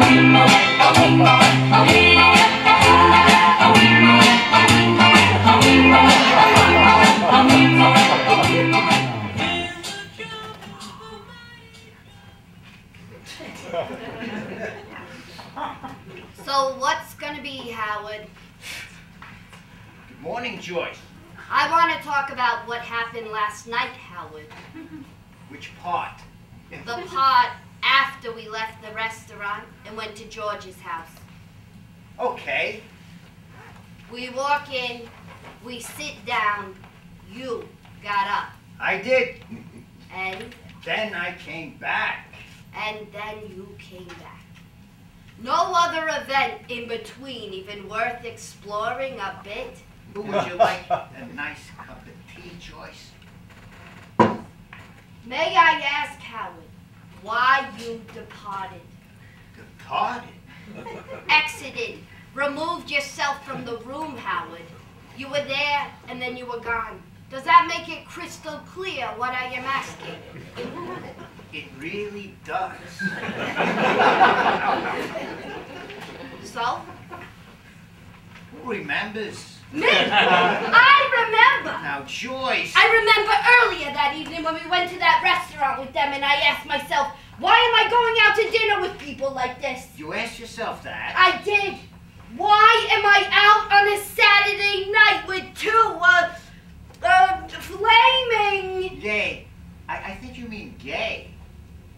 So what's gonna be, Howard? Good morning, Joyce. I want to talk about what happened last night, Howard. Which part? The part after we left the restaurant and went to George's house. Okay. We walk in, we sit down, you got up. I did. And Then I came back. then you came back. No other event in between even worth exploring a bit? Would you like a nice cup of tea, Joyce? May I ask, Howard, why you departed? Departed? Exited. Removed yourself from the room, Howard. You were there and then you were gone. Does that make it crystal clear what I am asking? It really does. So? Who remembers? Me! I remember! Now, Joyce. I remember earlier that evening when we went to that restaurant with them and I asked myself, why am I going out to dinner with people like this? You asked yourself that? I did. Why am I out on a Saturday night with two, flaming... Gay. I think you mean gay.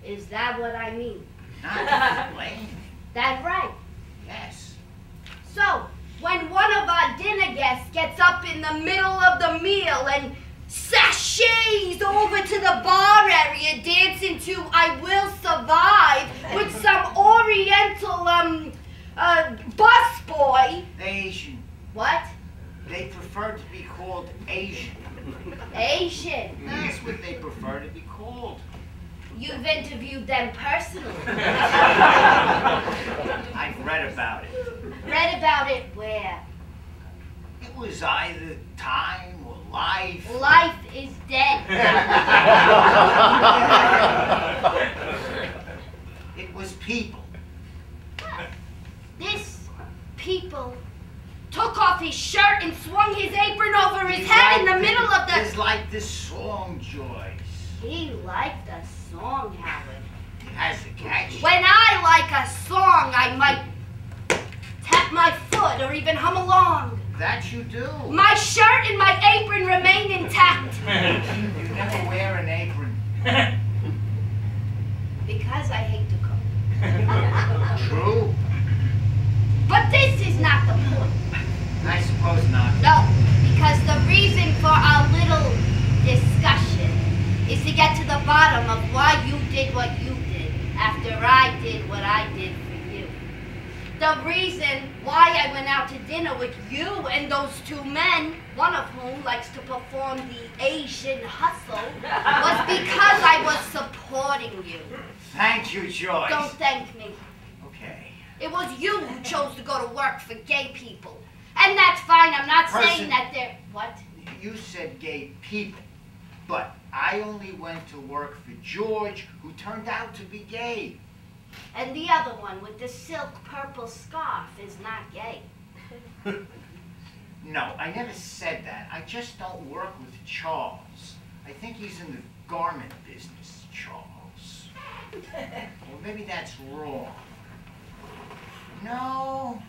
Is that what I mean? Not flaming. That's right. Yes. So, when one of our dinner guests gets up in the middle of the meal and sashays over to the bar area dancing to I Will Survive with some oriental, busboy. Asian. What? They prefer to be called Asian. Asian. That's what they prefer to be called. You've interviewed them personally. I've read about it. Read about it where? It was either Time or Life. Life is dead. It was People. This People took off his shirt and swung his apron over his head in the middle of the... It's like this song, Joyce. He liked the song, Howard. It has a catch. When I like a song, I might tap my foot or even hum along. That you do. My shirt and my apron remain intact. You never wear an apron. Because I hate to cook. True. But this is not the point. I suppose not. No, because the reason for our little discussion is to get to the bottom of why you did what you did after I did what I did for you. The reason why I went out to dinner with you and those two men, one of whom likes to perform the Asian hustle, was because I was supporting you. Thank you, Joyce. Don't thank me. Okay. It was you who chose to go to work for gay people. And that's fine, I'm not saying that they're... What? You said gay people, but I only went to work for George, who turned out to be gay. And the other one with the silk purple scarf is not gay. No, I never said that. I just don't work with Charles. I think he's in the garment business, Charles. Well, maybe that's wrong. No,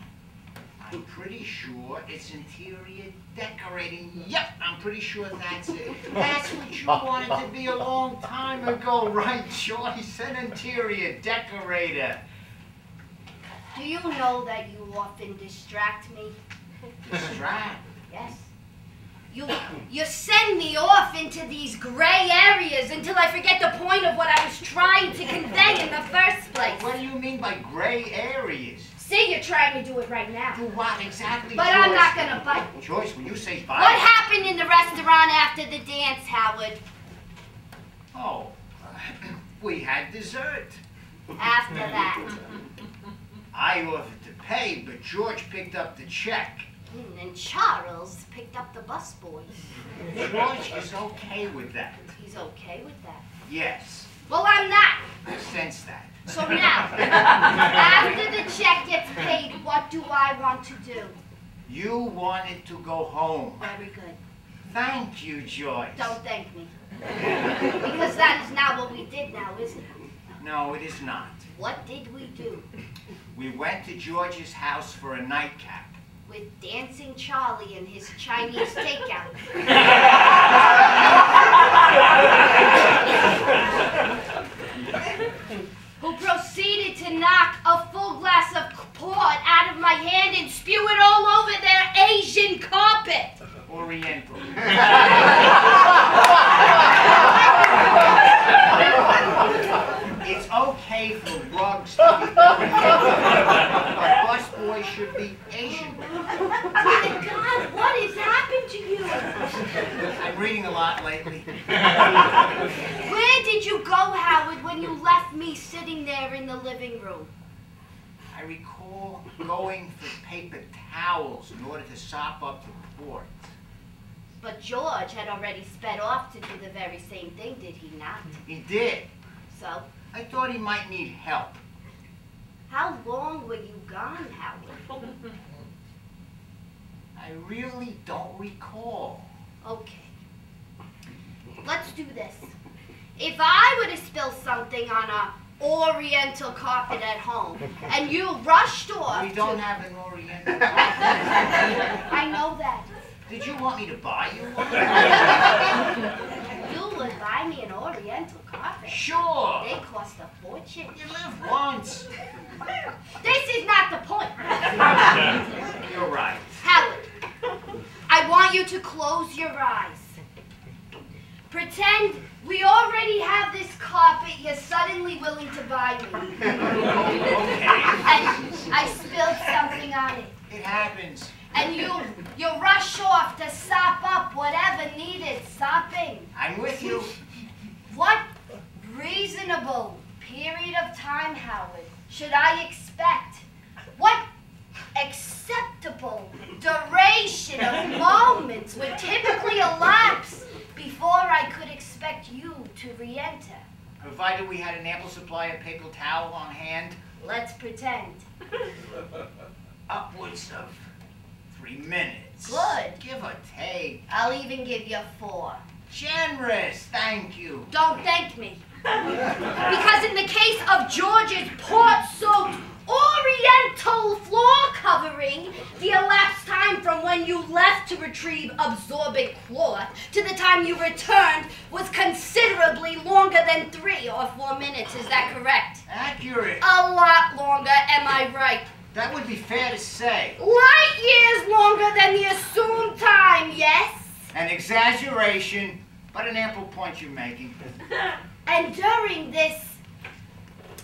I'm pretty sure it's interior decorating. Yep, I'm pretty sure that's it. That's what you wanted to be a long time ago, right, Joyce? An interior decorator. Do you know that you often distract me? Distract? Yes. You send me off into these gray areas until I forget the point of what I was trying to convey in the first place. What do you mean by gray areas? See, you're trying to do it right now. Do what exactly, But Joyce? I'm not gonna bite. Joyce, when you say bite... What happened in the restaurant after the dance, Howard? Oh, we had dessert. After that. I offered to pay, but George picked up the check. And Charles picked up the busboys. George is okay with that. He's okay with that. Yes. Well, I'm not. I sense that. So now, after the What do I want to do? You wanted to go home. Very good. Thank you, Joyce. Don't thank me. Because that is not what we did now, is it? No, it is not. What did we do? We went to George's house for a nightcap. With Dancing Charlie and his Chinese takeout. Who proceeded to knock a full glass of port out of my hand and spew it all over their Asian carpet. Oriental. It's okay for rugs to be Oriental, but busboys should be Asian. My God, what has happened to you? I'm reading a lot lately. Where did you go, Howard, when you left me sitting there in the living room? I recall going for paper towels in order to sop up the port. But George had already sped off to do the very same thing, did he not? He did. So, I thought he might need help. how long were you gone, Howard? I really don't recall. Okay. Let's do this. If I were to spill something on a Oriental carpet at home, and you rushed off We don't have an Oriental. I know that. Did you want me to buy you one? You would buy me an Oriental carpet. Sure. They cost a fortune. You live once. This is not the point. You're right. Howard, I want you to close your eyes. Pretend we already have this carpet you're suddenly willing to buy me. Okay. And I spilled something on it. It happens. And you rush off to sop up whatever needed sopping. I'm with you. What reasonable period of time, Howard, should I expect? What acceptable duration of moments would typically elapse before I could expect you to re-enter? Provided we had an ample supply of paper towel on hand. Let's pretend. Upwards of 3 minutes. Good. Give or take. I'll even give you 4. Generous, thank you. Don't thank me. Because in the case of George's port-soaked Oriental floor covering, the elapsed time from when you left to retrieve absorbent cloth to the time you returned was considerably longer than 3 or 4 minutes. Is that correct? Accurate. A lot longer, am I right? That would be fair to say. Light years longer than the assumed time, yes? An exaggeration, but an ample point you're making. And during this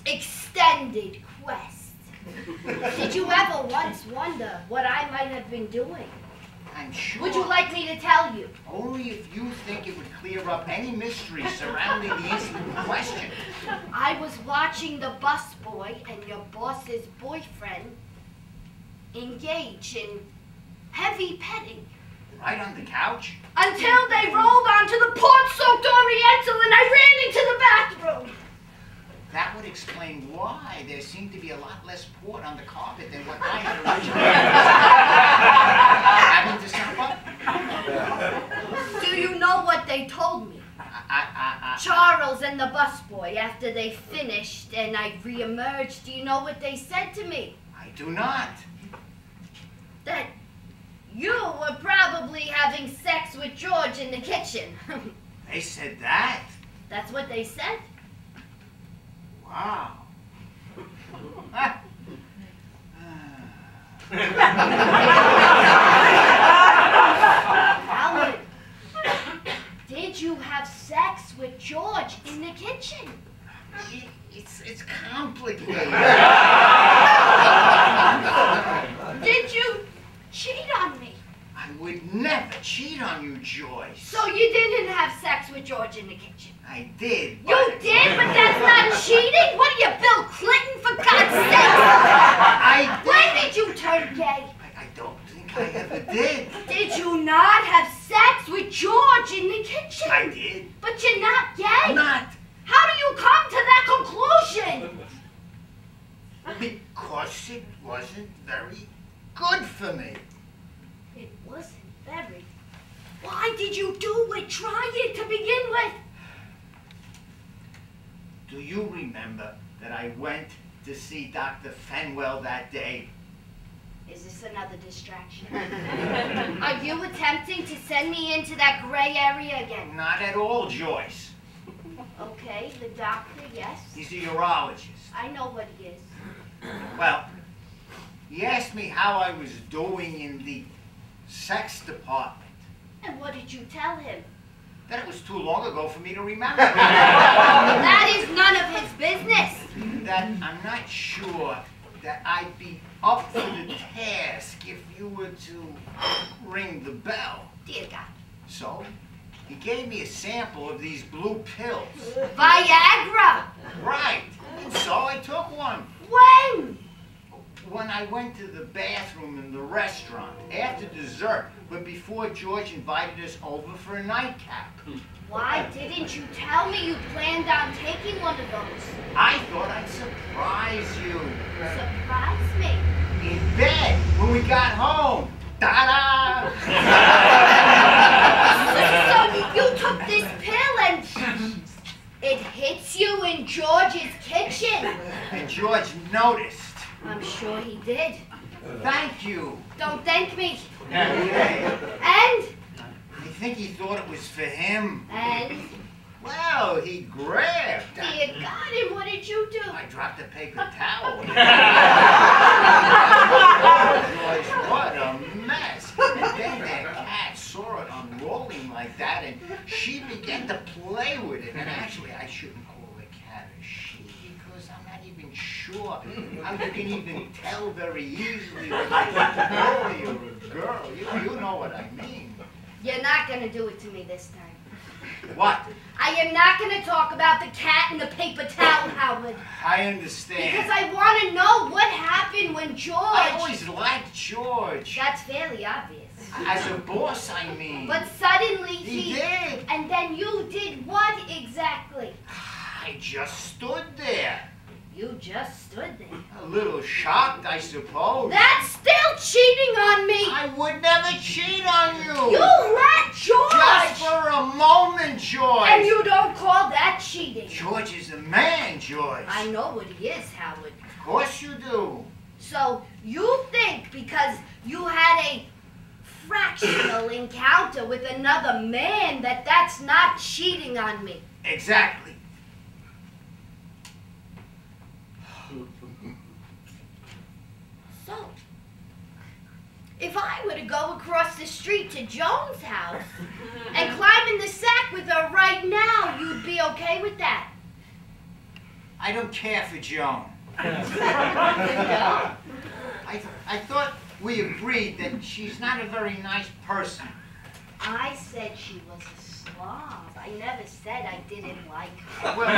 extended quest, did you ever once wonder what I might have been doing? I'm sure. Would you like me to tell you? Only if you think it would clear up any mystery surrounding the incident in question. I was watching the busboy and your boss's boyfriend engage in heavy petting. Right on the couch? Until they rolled onto the port-soaked Oriental and I ran into the bathroom. That would explain why there seemed to be a lot less port on the carpet than what I had originally having to sop up. Do you know what they told me? Charles and the busboy, after they finished and I re-emerged, do you know what they said to me? I do not. That you were probably having sex with George in the kitchen. They said that? That's what they said. Wow. Howard, did you have sex with George in the kitchen? It's complicated. Did you cheat on me? I would never cheat on you, Joyce. So you didn't have sex with George in the kitchen? I did. You did, but that's not cheating? What are you, Bill Clinton, for God's sake? I did. When did you turn gay? I don't think I ever did. Did you not have sex with George in the kitchen? I did. But you're not gay? Not. How do you come to that conclusion? Because it wasn't very good for me. It wasn't very. Why did you do it? Try it to begin with. Do you remember that I went to see Dr. Fenwell that day? Is this another distraction? Are you attempting to send me into that gray area again? Not at all, Joyce. Okay, the doctor, yes. He's a urologist. I know what he is. Well, he asked me how I was doing in the sex department. And what did you tell him? That it was too long ago for me to remember. That is none of his business. That I'm not sure that I'd be up for the task if you were to ring the bell. Dear God. So, he gave me a sample of these blue pills. Viagra! Right. And so I took one. When? When I went to the bathroom in the restaurant, after dessert, but before George invited us over for a nightcap. Why didn't you tell me you planned on taking one of those? I thought I'd surprise you. Surprise me. In bed, when we got home. Ta-da! So you took this pill and it hits you in George's kitchen. And George noticed. I'm sure he did. Thank you. Don't thank me. And And? I think he thought it was for him. And? Well, he grabbed. Dear God, and what did you do? I dropped a paper towel. Joyce, what a mess. And then that cat saw it unrolling like that, and she began to play with it. And actually, I shouldn't call the cat a she, because I'm not even sure how you can even tell very easily whether it's a boy or a girl. You know what I mean. You're not going to do it to me this time. What? I am not going to talk about the cat and the paper towel, Howard. I understand. Because I want to know what happened when George... I always liked George. That's fairly obvious. As a boss, I mean. But suddenly He did. And then you did what exactly? I just stood there. You just stood there. A little shocked, I suppose. That's still cheating on me! I would never cheat on you. You let George! Just for a moment, George. And you don't call that cheating. George is a man, George. I know what he is, Howard. Of course you do. So you think because you had a fractional encounter with another man that that's not cheating on me? Exactly. So, if I were to go across the street to Joan's house and climb in the sack with her right now, you'd be okay with that? I don't care for Joan. No. I thought we agreed that she's not a very nice person. I said she was a slob. I never said I didn't like her. Well,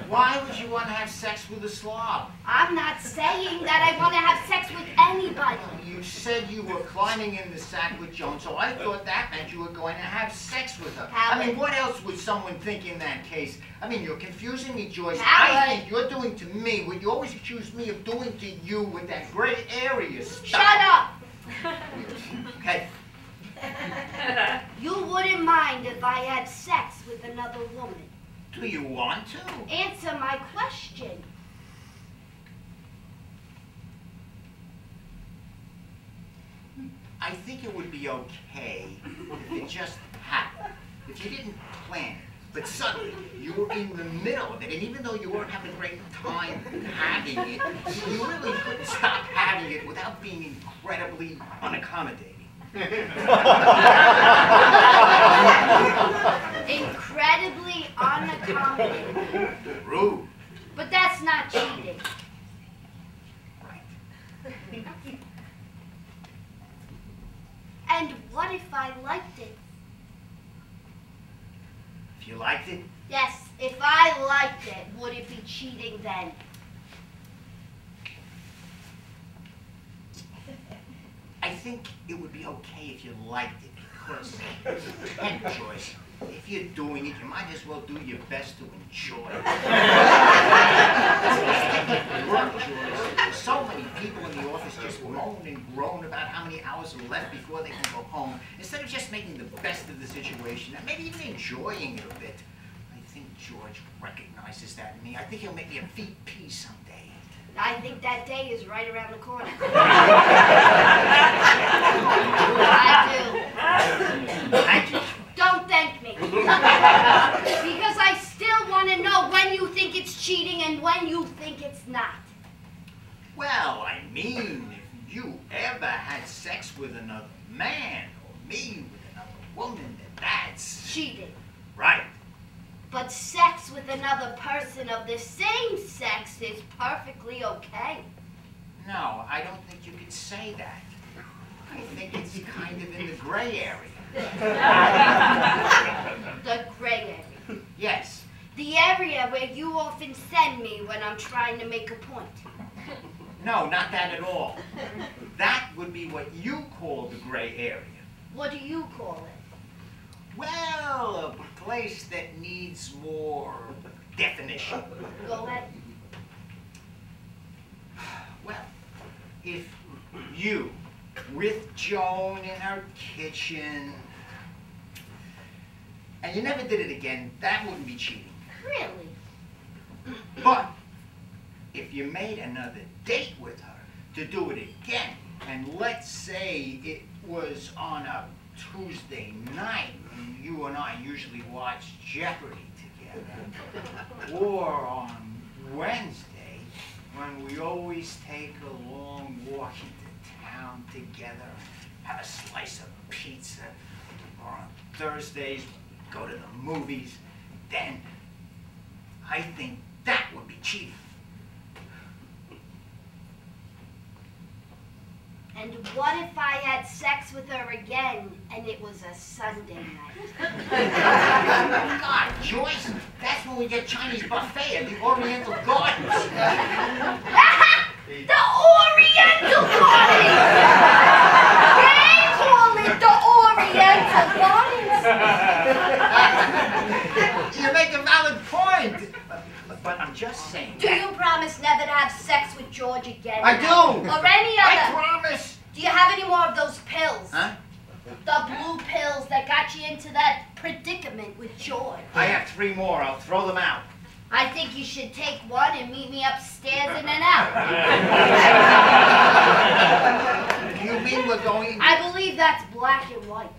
why would you want to have sex with a slob? I'm not saying that I want to have sex with anybody. You said you were climbing in the sack with Joan, so I thought that meant you were going to have sex with her. Howard. I mean, what else would someone think in that case? I mean, you're confusing me, Joyce. Howard. I think you're doing to me what you always accuse me of doing to you with that gray area stuff. Shut up! Okay. You wouldn't mind if I had sex with another woman. Do you want to? Answer my question. I think it would be okay if it just happened. If you didn't plan it, but suddenly you were in the middle of it, and even though you weren't having a great time having it, you really couldn't stop having it without being incredibly unaccommodating. Incredibly unaccommodating. Rude. But that's not cheating. Right. And what if I liked it? If you liked it, Yes, if I liked it, would it be cheating then? I think it would be okay if you liked it, because, and Joyce, if you're doing it, you might as well do your best to enjoy it. Work, Joyce. So many people in the office just always moan and groan about how many hours are left before they can go home, instead of just making the best of the situation and maybe even enjoying it a bit. I think George recognizes that in me. I think he'll make me a VP someday. I think that day is right around the corner. I do. Thank you. Don't thank me. Because I still want to know when you think it's cheating and when you think it's not. Well, I mean, if you ever had sex with another man or me with another woman, then that's Cheating. right. But sex with another person of the same sex is perfectly okay. No, I don't think you could say that. I think it's kind of in the gray area. The gray area. Yes. The area where you often send me when I'm trying to make a point. No, not that at all. That would be what you call the gray area. What do you call it? Well, a place that needs more definition. Go ahead. Well, if you, with Joan in her kitchen, and you never did it again, that wouldn't be cheating. Really? But if you made another date with her to do it again, and let's say it was on a Tuesday night, when you and I usually watch Jeopardy together, or on Wednesday, when we always take a long walk into town together, have a slice of pizza, or on Thursdays, go to the movies, then I think that would be cheating. And what if I had sex with her again and it was a Sunday night? God, Joyce, that's when we get Chinese buffet at the Oriental Gardens. The Oriental Gardens! They call it the Oriental Gardens! You make a valid point. But I'm just saying. Do you promise never to have sex with George again? I do. Or any other? I promise. Do you have any more of those pills? Huh? The blue pills that got you into that predicament with George. I have 3 more. I'll throw them out. I think you should take one and meet me upstairs in an hour. You mean we're going? I believe that's black and white.